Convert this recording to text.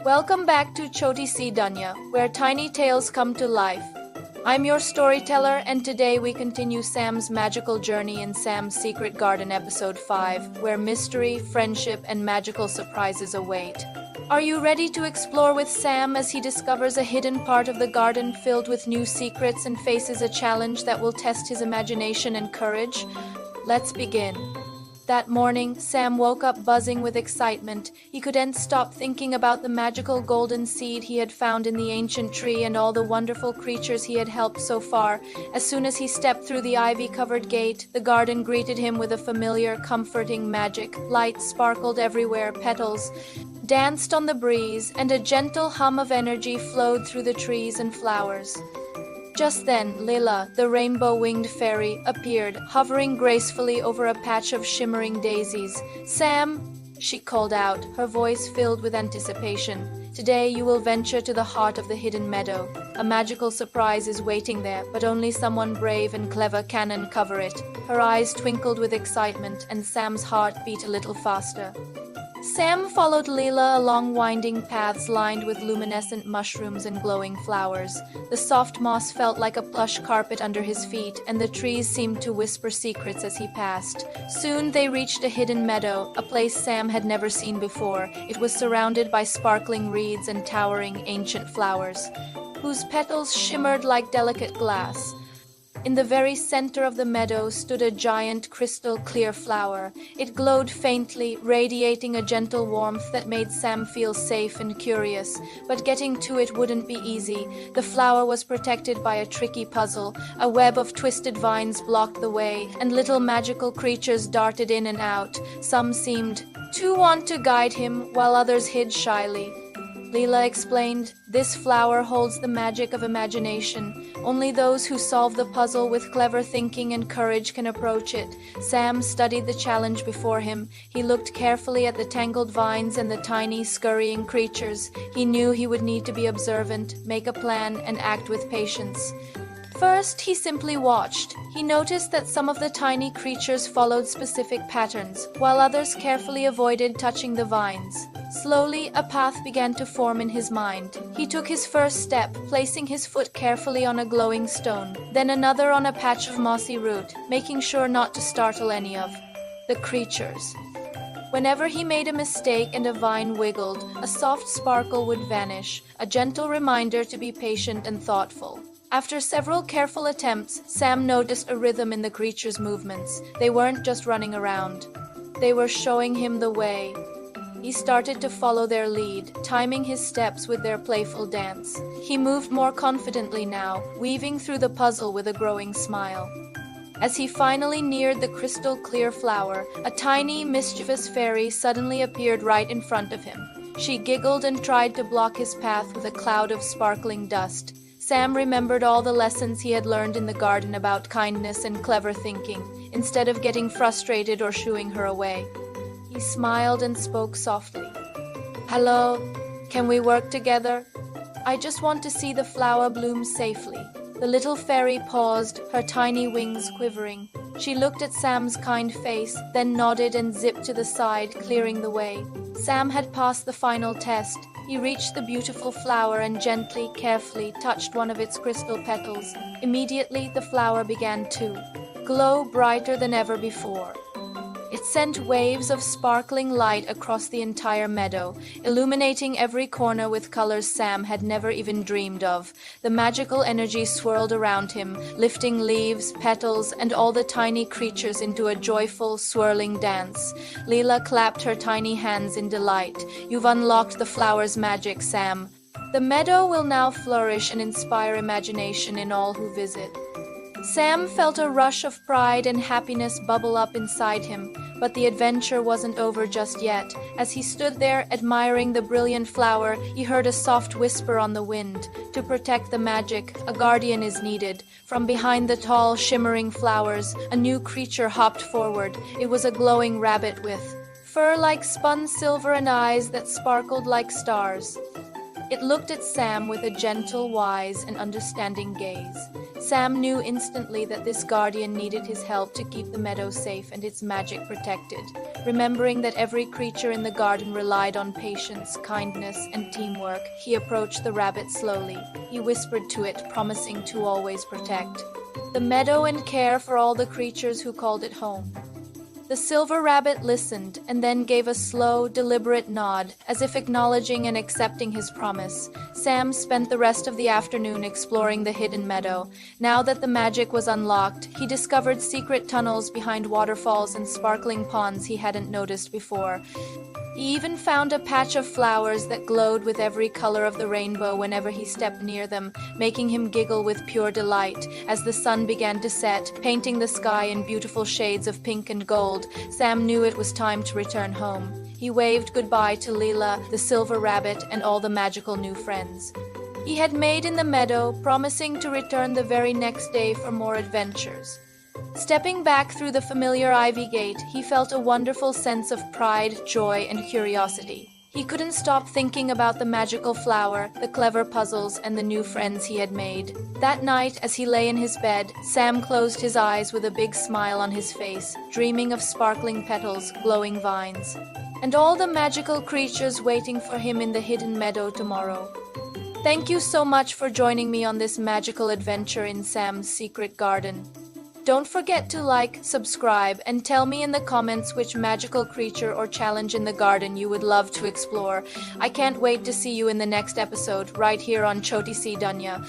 Welcome back to Choti Si Dunya, where tiny tales come to life. I'm your storyteller, and today we continue Sam's magical journey in Sam's Secret Garden Episode 5, where mystery, friendship, and magical surprises await. Are you ready to explore with Sam as he discovers a hidden part of the garden filled with new secrets and faces a challenge that will test his imagination and courage? Let's begin. That morning, Sam woke up buzzing with excitement. He couldn't stop thinking about the magical golden seed he had found in the ancient tree and all the wonderful creatures he had helped so far. As soon as he stepped through the ivy-covered gate, the garden greeted him with a familiar, comforting magic. Lights sparkled everywhere, petals danced on the breeze, and a gentle hum of energy flowed through the trees and flowers. Just then, Lila, the rainbow-winged fairy, appeared, hovering gracefully over a patch of shimmering daisies. "Sam," she called out, her voice filled with anticipation. "Today you will venture to the heart of the hidden meadow. A magical surprise is waiting there, but only someone brave and clever can uncover it." Her eyes twinkled with excitement, and Sam's heart beat a little faster. Sam followed Lila along winding paths lined with luminescent mushrooms and glowing flowers. The soft moss felt like a plush carpet under his feet, and the trees seemed to whisper secrets as he passed. Soon they reached a hidden meadow, a place Sam had never seen before. It was surrounded by sparkling reeds and towering ancient flowers, whose petals shimmered like delicate glass. In the very center of the meadow stood a giant crystal-clear flower. It glowed faintly, radiating a gentle warmth that made Sam feel safe and curious. But getting to it wouldn't be easy. The flower was protected by a tricky puzzle. A web of twisted vines blocked the way, and little magical creatures darted in and out. Some seemed to want to guide him, while others hid shyly. Lila explained, "This flower holds the magic of imagination. Only those who solve the puzzle with clever thinking and courage can approach it." Sam studied the challenge before him. He looked carefully at the tangled vines and the tiny, scurrying creatures. He knew he would need to be observant, make a plan, and act with patience. First, he simply watched. He noticed that some of the tiny creatures followed specific patterns, while others carefully avoided touching the vines. Slowly, a path began to form in his mind. He took his first step, placing his foot carefully on a glowing stone, then another on a patch of mossy root, making sure not to startle any of the creatures. Whenever he made a mistake and a vine wiggled, a soft sparkle would vanish, a gentle reminder to be patient and thoughtful. After several careful attempts, Sam noticed a rhythm in the creatures' movements. They weren't just running around. They were showing him the way. He started to follow their lead, timing his steps with their playful dance. He moved more confidently now, weaving through the puzzle with a growing smile. As he finally neared the crystal-clear flower, a tiny, mischievous fairy suddenly appeared right in front of him. She giggled and tried to block his path with a cloud of sparkling dust. Sam remembered all the lessons he had learned in the garden about kindness and clever thinking, instead of getting frustrated or shooing her away. He smiled and spoke softly. "Hello, can we work together? I just want to see the flower bloom safely." The little fairy paused, her tiny wings quivering. She looked at Sam's kind face, then nodded and zipped to the side, clearing the way. Sam had passed the final test. He reached the beautiful flower and gently, carefully touched one of its crystal petals. Immediately, the flower began to glow brighter than ever before. It sent waves of sparkling light across the entire meadow, illuminating every corner with colors Sam had never even dreamed of. The magical energy swirled around him, lifting leaves, petals, and all the tiny creatures into a joyful, swirling dance. Lila clapped her tiny hands in delight. "You've unlocked the flower's magic, Sam. The meadow will now flourish and inspire imagination in all who visit." Sam felt a rush of pride and happiness bubble up inside him, but the adventure wasn't over just yet. As he stood there admiring the brilliant flower, he heard a soft whisper on the wind. To protect the magic, a guardian is needed. From behind the tall, shimmering flowers, a new creature hopped forward. It was a glowing rabbit with fur like spun silver and eyes that sparkled like stars. It looked at Sam with a gentle, wise, and understanding gaze. Sam knew instantly that this guardian needed his help to keep the meadow safe and its magic protected. Remembering that every creature in the garden relied on patience, kindness, and teamwork, he approached the rabbit slowly. He whispered to it, promising to always protect the meadow and care for all the creatures who called it home. The silver rabbit listened and then gave a slow, deliberate nod, as if acknowledging and accepting his promise. Sam spent the rest of the afternoon exploring the hidden meadow. Now that the magic was unlocked, he discovered secret tunnels behind waterfalls and sparkling ponds he hadn't noticed before. He even found a patch of flowers that glowed with every color of the rainbow whenever he stepped near them, making him giggle with pure delight. As the sun began to set, painting the sky in beautiful shades of pink and gold, Sam knew it was time to return home. He waved goodbye to Lila, the silver rabbit, and all the magical new friends he had made in the meadow, promising to return the very next day for more adventures. Stepping back through the familiar ivy gate, he felt a wonderful sense of pride, joy, and curiosity. He couldn't stop thinking about the magical flower, the clever puzzles, and the new friends he had made. That night, as he lay in his bed, Sam closed his eyes with a big smile on his face, dreaming of sparkling petals, glowing vines, and all the magical creatures waiting for him in the hidden meadow tomorrow. Thank you so much for joining me on this magical adventure in Sam's secret garden. Don't forget to like, subscribe, and tell me in the comments which magical creature or challenge in the garden you would love to explore. I can't wait to see you in the next episode, right here on Choti Si Dunya.